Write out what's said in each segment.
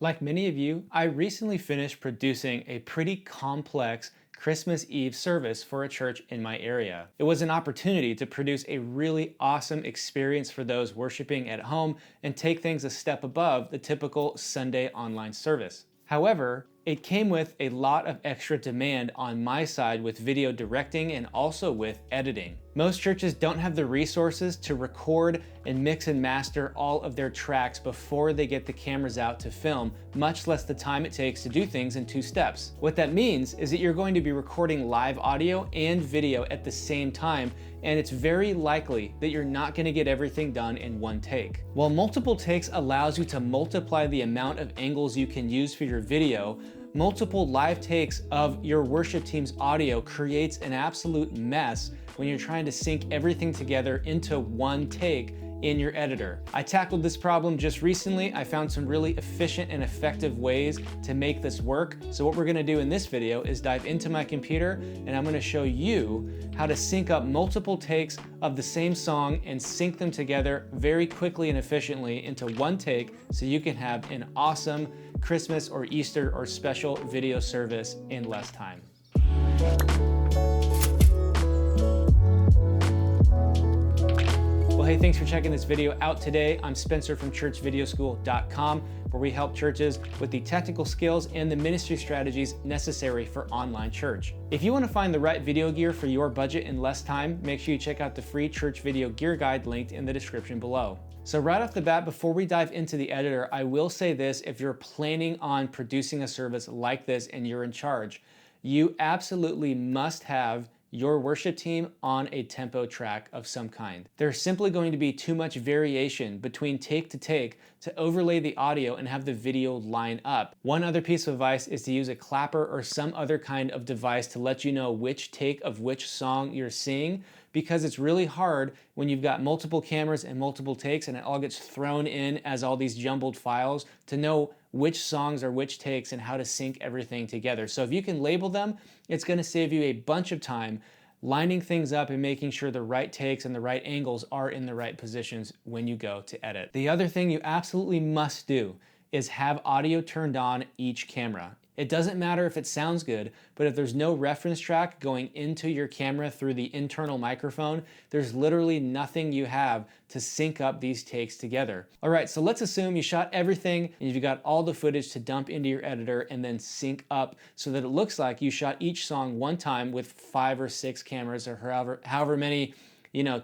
Like many of you, I recently finished producing a pretty complex Christmas Eve service for a church in my area. It was an opportunity to produce a really awesome experience for those worshiping at home and take things a step above the typical Sunday online service. However, it came with a lot of extra demand on my side with video directing and also with editing. Most churches don't have the resources to record and mix and master all of their tracks before they get the cameras out to film, much less the time it takes to do things in 2 steps. What that means is that you're going to be recording live audio and video at the same time, and it's very likely that you're not going to get everything done in 1 take. While multiple takes allows you to multiply the amount of angles you can use for your video, multiple live takes of your worship team's audio creates an absolute mess when you're trying to sync everything together into 1 take in your editor. I tackled this problem just recently. I found some really efficient and effective ways to make this work. So what we're gonna do in this video is dive into my computer and I'm gonna show you how to sync up multiple takes of the same song and sync them together very quickly and efficiently into 1 take so you can have an awesome Christmas or Easter or special video service in less time. Well, hey, thanks for checking this video out today. I'm Spencer from churchvideoschool.com, where we help churches with the technical skills and the ministry strategies necessary for online church. If you want to find the right video gear for your budget in less time, make sure you check out the free church video gear guide linked in the description below. So right off the bat, before we dive into the editor, I will say this: if you're planning on producing a service like this and you're in charge, you absolutely must have your worship team on a tempo track of some kind. There's simply going to be too much variation between take to take to overlay the audio and have the video line up. One other piece of advice is to use a clapper or some other kind of device to let you know which take of which song you're seeing, because it's really hard when you've got multiple cameras and multiple takes and it all gets thrown in as all these jumbled files to know which songs are which takes and how to sync everything together. So if you can label them, it's going to save you a bunch of time lining things up and making sure the right takes and the right angles are in the right positions when you go to edit. The other thing you absolutely must do is have audio turned on each camera. It doesn't matter if it sounds good, but if there's no reference track going into your camera through the internal microphone, there's literally nothing you have to sync up these takes together. All right, so let's assume you shot everything and you've got all the footage to dump into your editor and then sync up so that it looks like you shot each song 1 time with 5 or 6 cameras, or however many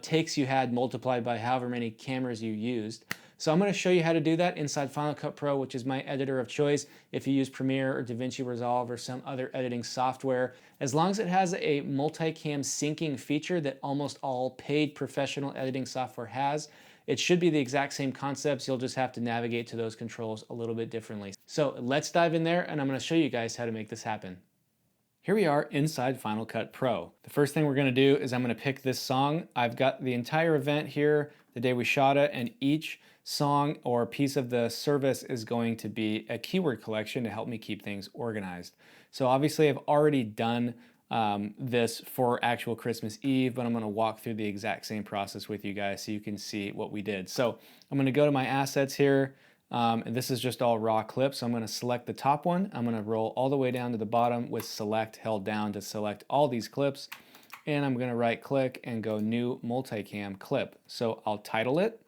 takes you had multiplied by however many cameras you used. So I'm going to show you how to do that inside Final Cut Pro, which is my editor of choice if you use Premiere or DaVinci Resolve or some other editing software. As long as it has a multicam syncing feature that almost all paid professional editing software has, it should be the exact same concepts. You'll just have to navigate to those controls a little bit differently. So let's dive in there and I'm going to show you guys how to make this happen. Here we are inside Final Cut Pro. The first thing we're going to do is I'm going to pick this song. I've got the entire event here, the day we shot it, and each song or piece of the service is going to be a keyword collection to help me keep things organized. So obviously I've already done this for actual Christmas Eve, but I'm going to walk through the exact same process with you guys so you can see what we did. So I'm going to go to my assets here. And this is just all raw clips. So I'm going to select the top one. I'm going to roll all the way down to the bottom with select held down to select all these clips. And I'm going to right click and go new multicam clip. So I'll title it.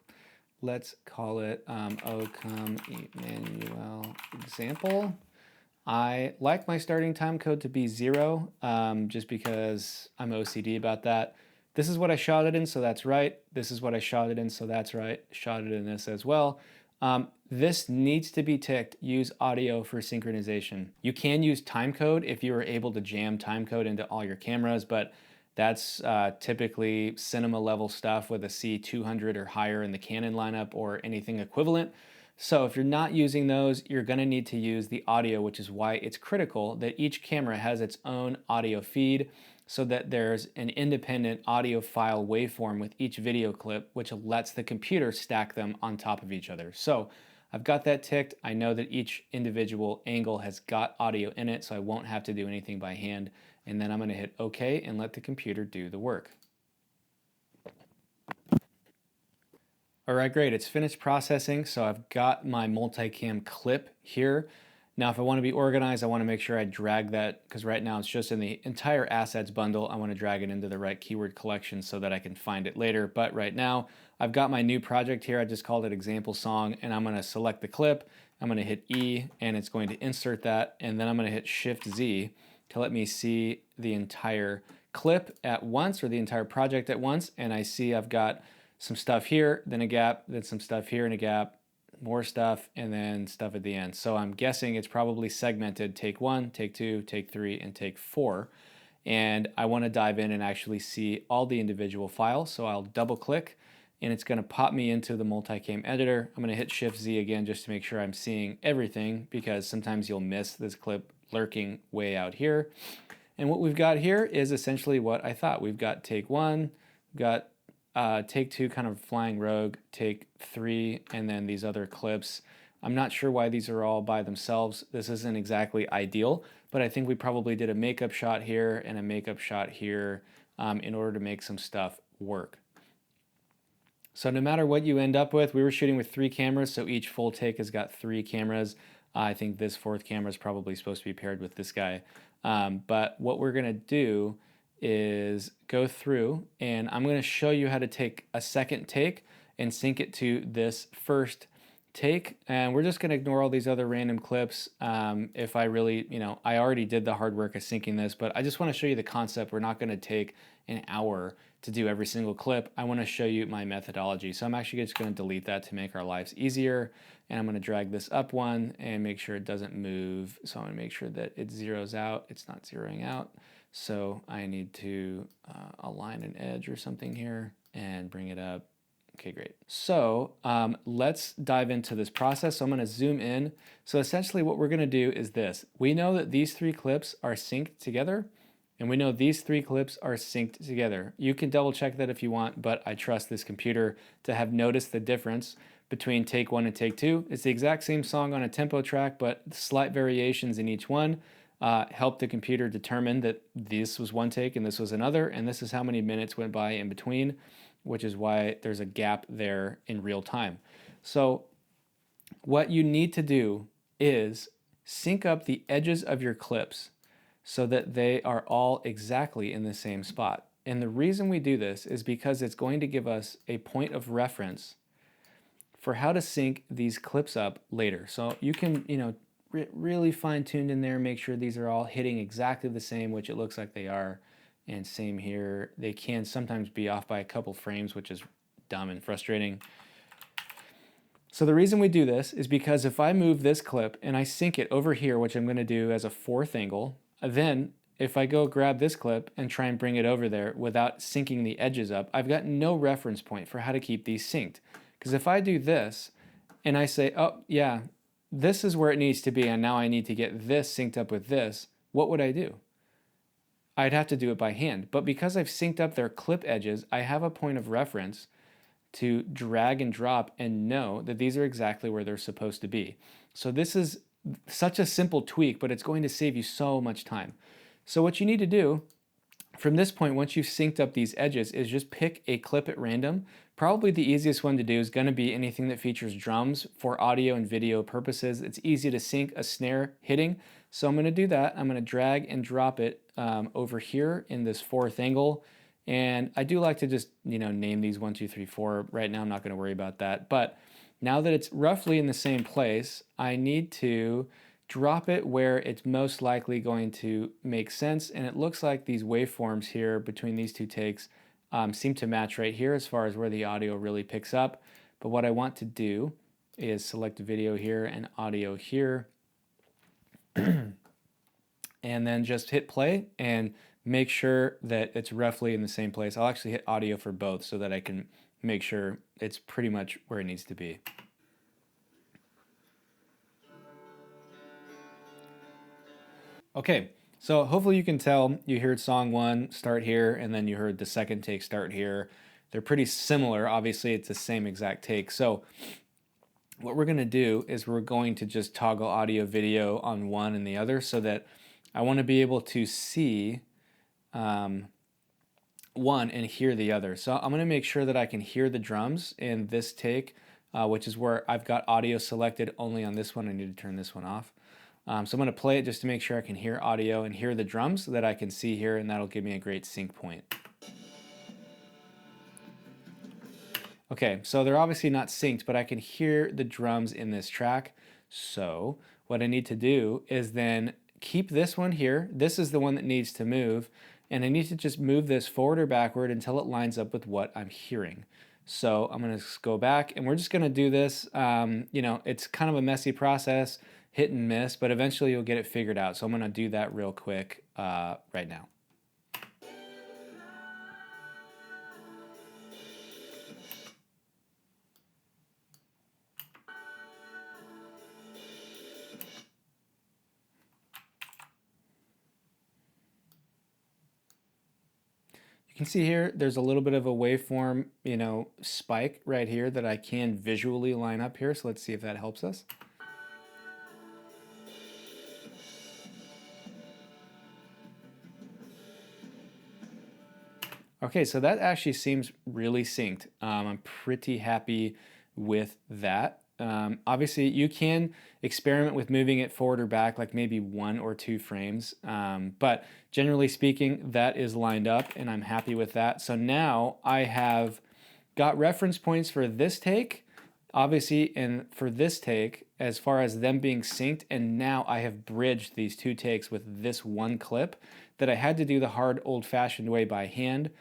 Let's call it O Come Emmanuel Example. I like my starting time code to be 0 just because I'm OCD about that. This is what I shot it in, so that's right. This is what I shot it in, so that's right. Shot it in this as well. This needs to be ticked, use audio for synchronization. You can use timecode if you are able to jam timecode into all your cameras, but that's typically cinema level stuff with a C200 or higher in the Canon lineup or anything equivalent. So if you're not using those, you're gonna need to use the audio, which is why it's critical that each camera has its own audio feed so that there's an independent audio file waveform with each video clip, which lets the computer stack them on top of each other. So I've got that ticked. I know that each individual angle has got audio in it, so I won't have to do anything by hand. And then I'm gonna hit OK and let the computer do the work. All right, great. It's finished processing. So I've got my multicam clip here. Now, if I want to be organized, I want to make sure I drag that, because right now it's just in the entire assets bundle. I want to drag it into the right keyword collection so that I can find it later. But right now, I've got my new project here. I just called it example song, and I'm going to select the clip. I'm going to hit E, and it's going to insert that. And then I'm going to hit Shift Z to let me see the entire clip at once, or the entire project at once. And I see I've got some stuff here, then a gap, then some stuff here and a gap, more stuff, and then stuff at the end. So I'm guessing it's probably segmented take 1, take 2, take 3, and take 4. And I want to dive in and actually see all the individual files. So I'll double click, and it's going to pop me into the multicam editor. I'm going to hit Shift Z again just to make sure I'm seeing everything, because sometimes you'll miss this clip lurking way out here. And what we've got here is essentially what I thought. We've got take 1, we've got take 2 kind of flying rogue, take 3, and then these other clips. I'm not sure why these are all by themselves. This isn't exactly ideal, but I think we probably did a makeup shot here and a makeup shot here in order to make some stuff work. So no matter what you end up with, we were shooting with 3 cameras, so each full take has got 3 cameras. I think this 4th camera is probably supposed to be paired with this guy. But what we're gonna do is go through, and I'm going to show you how to take a second take and sync it to this first take. And we're just going to ignore all these other random clips. If I really, I already did the hard work of syncing this, but I just want to show you the concept. We're not going to take an hour to do every single clip. I want to show you my methodology. So I'm actually just going to delete that to make our lives easier. And I'm going to drag this up one and make sure it doesn't move. So I'm going to make sure that it zeroes out. It's not zeroing out. So I need to align an edge or something here and bring it up. Okay, great. So let's dive into this process. So I'm going to zoom in. So essentially what we're going to do is this. We know that these 3 clips are synced together, and we know these 3 clips are synced together. You can double check that if you want, but I trust this computer to have noticed the difference between take 1 and take 2. It's the exact same song on a tempo track, but slight variations in each one. Help the computer determine that this was one take and this was another, and this is how many minutes went by in between, which is why there's a gap there in real time. So what you need to do is sync up the edges of your clips so that they are all exactly in the same spot. And the reason we do this is because it's going to give us a point of reference for how to sync these clips up later. So you can, really fine-tuned in there, make sure these are all hitting exactly the same, which it looks like they are. And same here. They can sometimes be off by a couple frames, which is dumb and frustrating. So the reason we do this is because if I move this clip and I sync it over here, which I'm going to do as a 4th angle, then if I go grab this clip and try and bring it over there without syncing the edges up, I've got no reference point for how to keep these synced. Because if I do this and I say, oh yeah, this is where it needs to be, and now I need to get this synced up with this, what would I do? I'd have to do it by hand. But because I've synced up their clip edges, I have a point of reference to drag and drop and know that these are exactly where they're supposed to be. So this is such a simple tweak, but it's going to save you so much time. So what you need to do from this point, once you've synced up these edges, is just pick a clip at random. Probably the easiest one to do is going to be anything that features drums for audio and video purposes. It's easy to sync a snare hitting. So I'm going to do that. I'm going to drag and drop it over here in this 4th angle. And I do like to just, name these 1, 2, 3, 4. Right now, I'm not going to worry about that. But now that it's roughly in the same place, I need to drop it where it's most likely going to make sense. And it looks like these waveforms here between these 2 takes seem to match right here as far as where the audio really picks up. But what I want to do is select video here and audio here. And then just hit play and make sure that it's roughly in the same place. I'll actually hit audio for both so that I can make sure it's pretty much where it needs to be. Okay, so hopefully you can tell you heard song 1 start here, and then you heard the second take start here. They're pretty similar. Obviously, it's the same exact take. So what we're going to do is we're going to just toggle audio video on one and the other so that I want to be able to see one and hear the other. So I'm gonna make sure that I can hear the drums in this take, which is where I've got audio selected only on this one. I need to turn this one off. So I'm gonna play it just to make sure I can hear audio and hear the drums that I can see here, and that'll give me a great sync point. Okay, so they're obviously not synced, but I can hear the drums in this track. So what I need to do is then keep this one here. This is the one that needs to move, and I need to just move this forward or backward until it lines up with what I'm hearing. So I'm gonna go back, and we're just gonna do this. You know, it's kind of a messy process, hit and miss, but eventually you'll get it figured out. So I'm gonna do that real quick right now. You can see here, there's a little bit of a waveform, you know, spike right here that I can visually line up here. So let's see if that helps us. Okay, so that actually seems really synced. I'm pretty happy with that. Obviously, you can experiment with moving it forward or back, like maybe 1 or 2 frames. But generally speaking, that is lined up, and I'm happy with that. So now I have got reference points for this take, obviously, and for this take, as far as them being synced, and now I have bridged these 2 takes with this one clip that I had to do the hard old-fashioned way by hand.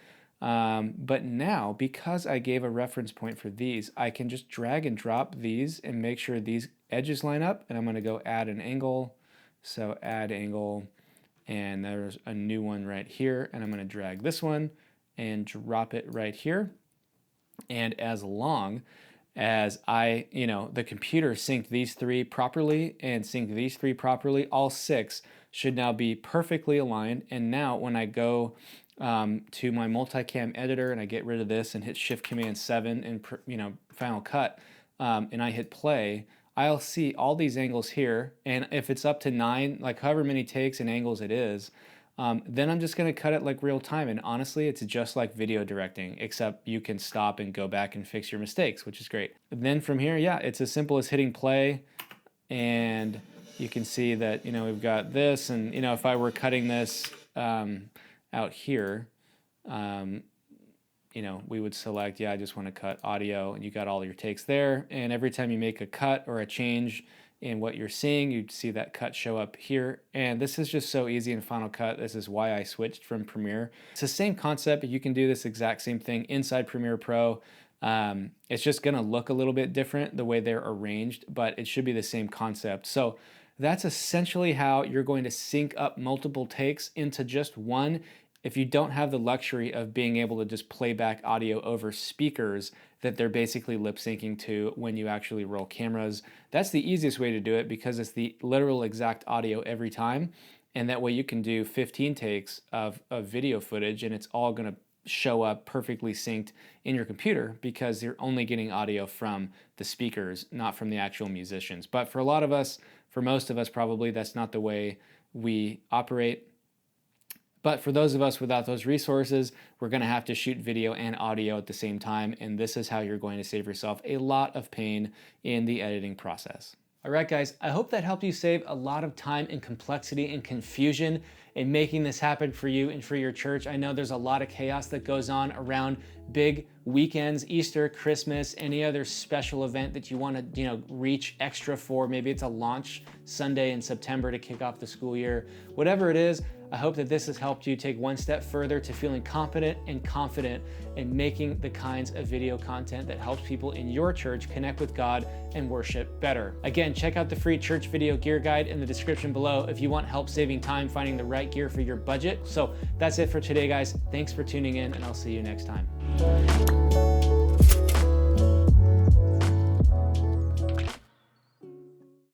But now, because I gave a reference point for these, I can just drag and drop these and make sure these edges line up, and I'm going to go add an angle. So add angle, and there's a new one right here, and I'm going to drag this one and drop it right here. And as long as I, you know, the computer synced these 3 properly and synced these 3 properly, all 6 should now be perfectly aligned. And now when I go to my multicam editor and I get rid of this and hit Shift Command 7 in, you know, Final Cut, and I hit play, I'll see all these angles here. And if it's up to 9, like however many takes and angles it is, then I'm just gonna cut it like real time. And honestly, it's just like video directing, except you can stop and go back and fix your mistakes, which is great. And then from here, yeah, it's as simple as hitting play, and you can see that, you know, we've got this, and, you know, if I were cutting this out here, you know, we would select, yeah, I just want to cut audio, and you got all your takes there. And every time you make a cut or a change in what you're seeing, you'd see that cut show up here. And this is just so easy in Final Cut. This is why I switched from Premiere. It's the same concept, but you can do this exact same thing inside Premiere Pro. It's just gonna look a little bit different the way they're arranged, but it should be the same concept. So that's essentially how you're going to sync up multiple takes into just one. If you don't have the luxury of being able to just play back audio over speakers that they're basically lip syncing to when you actually roll cameras, that's the easiest way to do it, because it's the literal exact audio every time. And that way you can do 15 takes of video footage, and it's all gonna show up perfectly synced in your computer, because you're only getting audio from the speakers, not from the actual musicians. But for a lot of us, for most of us probably, that's not the way we operate. But for those of us without those resources, we're gonna have to shoot video and audio at the same time, and this is how you're going to save yourself a lot of pain in the editing process. All right, guys, I hope that helped you save a lot of time and complexity and confusion in making this happen for you and for your church. I know there's a lot of chaos that goes on around big weekends, Easter, Christmas, any other special event that you want to, you know, reach extra for. Maybe it's a launch Sunday in September to kick off the school year. Whatever it is, I hope that this has helped you take one step further to feeling competent and confident in making the kinds of video content that helps people in your church connect with God and worship better. Again, check out the free church video gear guide in the description below if you want help saving time finding the right gear for your budget. So that's it for today, guys. Thanks for tuning in, and I'll see you next time.